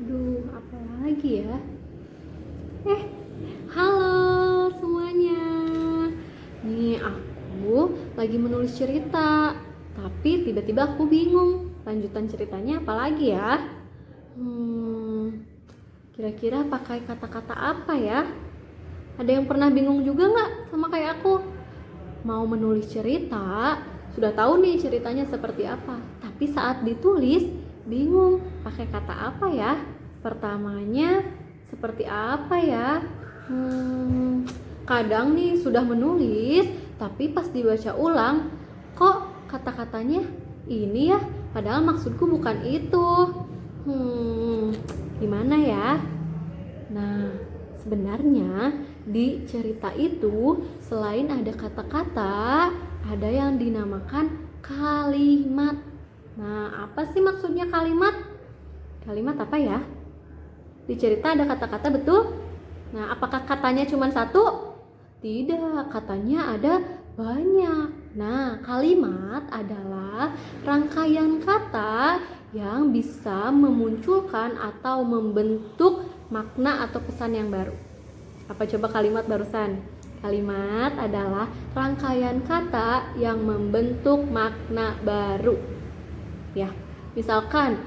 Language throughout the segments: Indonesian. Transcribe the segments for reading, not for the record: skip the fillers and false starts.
Waduh, apa lagi ya? Eh, halo semuanya. Nih aku lagi menulis cerita, tapi tiba-tiba aku bingung lanjutan ceritanya apa lagi ya? Kira-kira pakai kata-kata apa ya? Ada yang pernah bingung juga nggak sama kayak aku? Mau menulis cerita, sudah tahu nih ceritanya seperti apa, tapi saat ditulis bingung pakai kata apa ya? Pertamanya seperti apa ya? Kadang nih sudah menulis, tapi pas dibaca ulang, kok kata-katanya ini ya? Padahal maksudku bukan itu. Gimana ya? Nah, sebenarnya di cerita itu selain ada kata-kata, ada yang dinamakan kalimat. Nah, apa sih maksudnya kalimat? Kalimat apa ya? Di cerita ada kata-kata, betul? Nah, apakah katanya cuma satu? Tidak, katanya ada banyak. Nah, kalimat adalah rangkaian kata yang bisa memunculkan atau membentuk makna atau pesan yang baru. Apa coba kalimat barusan? Kalimat adalah rangkaian kata yang membentuk makna baru. Ya, misalkan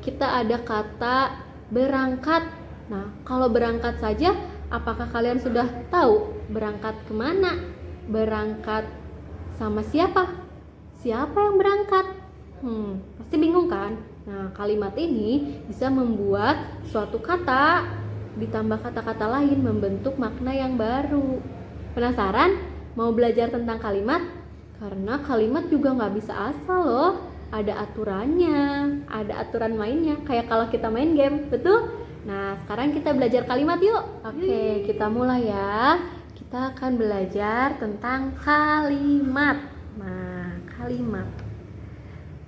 kita ada kata berangkat. Nah, kalau berangkat saja, apakah kalian sudah tahu berangkat kemana? Berangkat sama siapa? Siapa yang berangkat? Pasti bingung kan? Nah, kalimat ini bisa membuat suatu kata ditambah kata-kata lain membentuk makna yang baru. Penasaran? Mau belajar tentang kalimat? Karena kalimat juga nggak bisa asal loh. Ada aturannya, ada aturan mainnya. Kayak kalau kita main game, betul? Nah, sekarang kita belajar kalimat yuk. Oke, kita mulai ya. Kita akan belajar tentang kalimat. Nah, kalimat.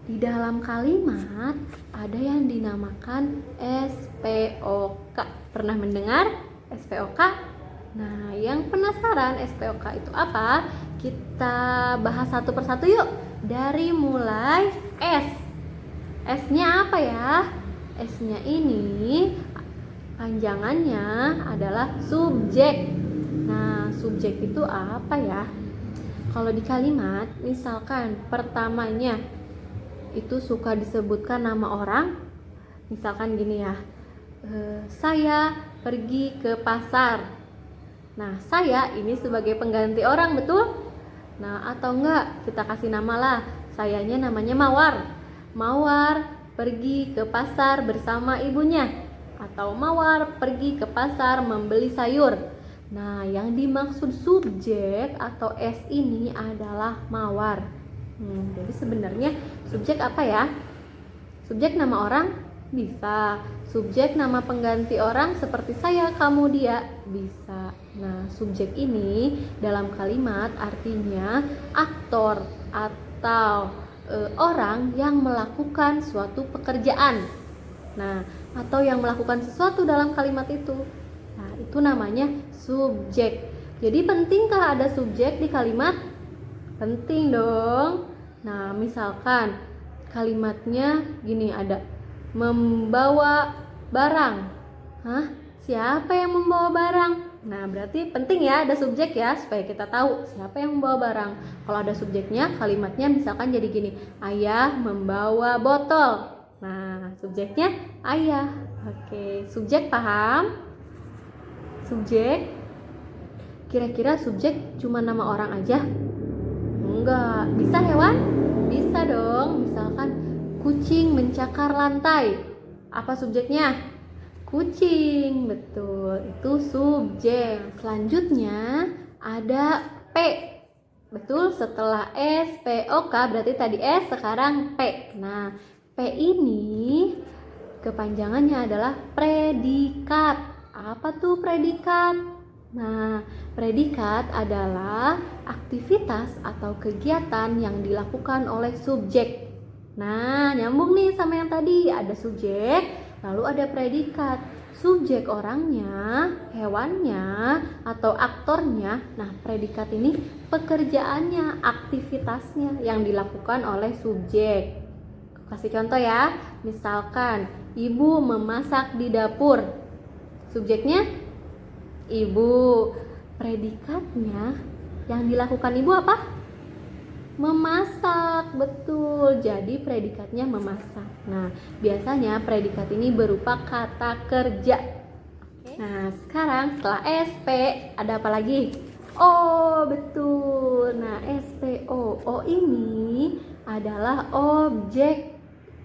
Di dalam kalimat ada yang dinamakan SPOK. Pernah mendengar SPOK? Nah, yang penasaran SPOK itu apa? Kita bahas satu persatu yuk. Dari mulai S. S-nya apa ya? S-nya ini panjangannya adalah subjek. Nah, subjek itu apa ya? Kalau di kalimat, misalkan pertamanya itu suka disebutkan nama orang. Misalkan gini ya, saya pergi ke pasar. Nah, saya ini sebagai pengganti orang, betul? Nah, atau enggak kita kasih nama lah, sayanya namanya Mawar. Mawar pergi ke pasar bersama ibunya. Atau Mawar pergi ke pasar membeli sayur. Nah, yang dimaksud subjek atau S ini adalah Mawar. Jadi sebenarnya subjek apa ya? Subjek nama orang bisa. Subjek nama pengganti orang seperti saya, kamu, dia bisa. Nah, subjek ini dalam kalimat artinya aktor atau orang yang melakukan suatu pekerjaan. Nah, atau yang melakukan sesuatu dalam kalimat itu. Nah, itu namanya subjek. Jadi pentingkah ada subjek di kalimat? Penting dong. Nah, misalkan kalimatnya gini, ada membawa barang. Hah? Siapa yang membawa barang? Nah, berarti penting ya ada subjek ya, supaya kita tahu siapa yang membawa barang. Kalau ada subjeknya, kalimatnya misalkan jadi gini, ayah membawa botol. Nah, subjeknya ayah. Oke, subjek paham? Subjek. Kira-kira subjek cuma nama orang aja? Enggak. Bisa hewan? Bisa dong. Misalkan kucing mencakar lantai. Apa subjeknya? Kucing, betul. Itu subjek. Selanjutnya ada P. Betul, setelah S, P, O, K berarti tadi S, sekarang P. Nah, P ini kepanjangannya adalah predikat. Apa tuh predikat? Nah, predikat adalah aktivitas atau kegiatan yang dilakukan oleh subjek. Nah, nyambung nih sama yang tadi, ada subjek, lalu ada predikat. Subjek orangnya, hewannya, atau aktornya. Nah, predikat ini pekerjaannya, aktivitasnya yang dilakukan oleh subjek. Kasih contoh ya. Misalkan ibu memasak di dapur. Subjeknya ibu. Predikatnya yang dilakukan ibu apa? Memasak, betul. Jadi predikatnya memasak. Nah, biasanya predikat ini berupa kata kerja. Nah, sekarang setelah SP ada apa lagi? O, betul. Nah, SPO. O ini adalah objek.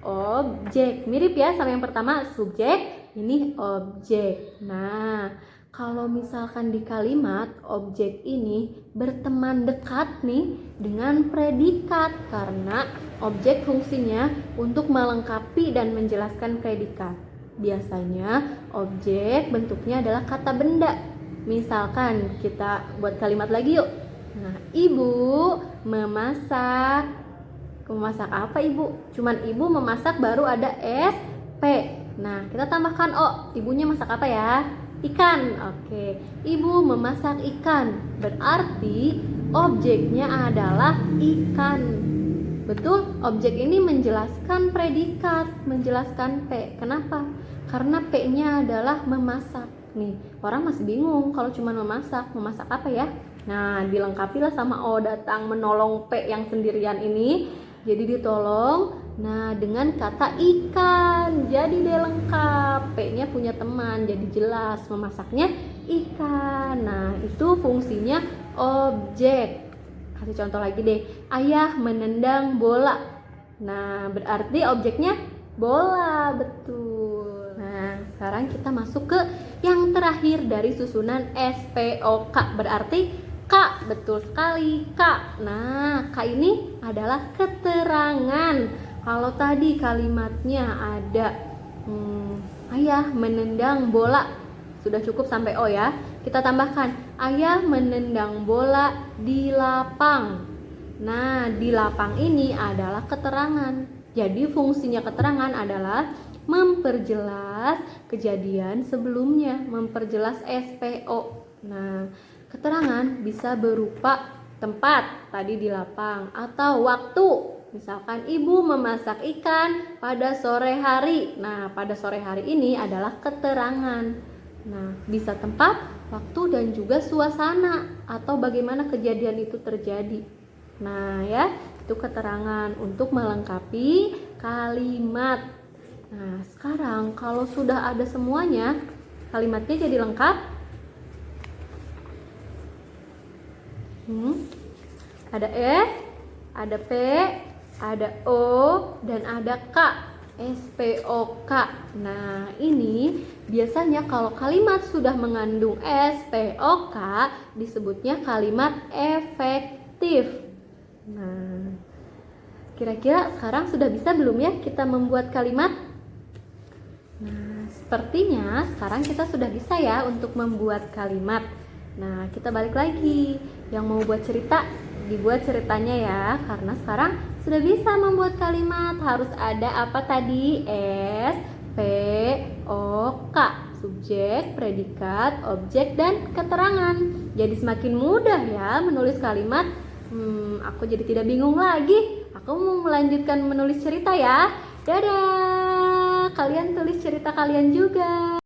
Objek. Mirip ya sama yang pertama, subjek, ini objek. Nah, kalau misalkan di kalimat objek ini berteman dekat nih dengan predikat karena objek fungsinya untuk melengkapi dan menjelaskan predikat. Biasanya objek bentuknya adalah kata benda. Misalkan kita buat kalimat lagi yuk. Nah, ibu memasak. Memasak apa ibu? Cuman ibu memasak baru ada SP. Nah, kita tambahkan O. Ibunya masak apa ya? Ikan. Oke, ibu memasak ikan. Berarti objeknya adalah ikan. Betul, objek ini menjelaskan predikat, menjelaskan P. Kenapa? Karena P-nya adalah memasak. Nih, orang masih bingung kalau cuma memasak apa ya? Nah, dilengkapilah sama O datang menolong P yang sendirian ini. Jadi ditolong, nah dengan kata ikan, jadi dia lengkap. P-nya punya teman, jadi jelas memasaknya ikan. Nah, itu fungsinya objek. Kasih contoh lagi deh, ayah menendang bola. Nah, berarti objeknya bola, betul. Nah, sekarang kita masuk ke yang terakhir dari susunan SPOK, berarti K, betul sekali, K. Nah, K ini adalah keterangan. Kalau tadi kalimatnya ada ayah menendang bola, sudah cukup sampai O ya. Kita tambahkan ayah menendang bola di lapang. Nah, di lapang ini adalah keterangan. Jadi fungsinya keterangan adalah memperjelas kejadian sebelumnya, memperjelas SPO. Nah, keterangan bisa berupa tempat, tadi di lapang, atau waktu. Misalkan ibu memasak ikan pada sore hari. Nah, pada sore hari ini adalah keterangan. Nah, bisa tempat, waktu, dan juga suasana atau bagaimana kejadian itu terjadi. Nah, ya, itu keterangan untuk melengkapi kalimat. Nah, sekarang kalau sudah ada semuanya, kalimatnya jadi lengkap. Ada S, ada P, ada O, dan ada K. SPOK. Nah, ini biasanya kalau kalimat sudah mengandung SPOK disebutnya kalimat efektif. Nah, kira-kira sekarang sudah bisa belum ya kita membuat kalimat? Nah, sepertinya sekarang kita sudah bisa ya untuk membuat kalimat. Nah, kita balik lagi. Yang mau buat cerita, dibuat ceritanya ya. Karena sekarang sudah bisa membuat kalimat. Harus ada apa tadi? S, P, O, K. Subjek, predikat, objek, dan keterangan. Jadi semakin mudah ya menulis kalimat. Aku jadi tidak bingung lagi. Aku mau melanjutkan menulis cerita ya. Dadah! Kalian tulis cerita kalian juga.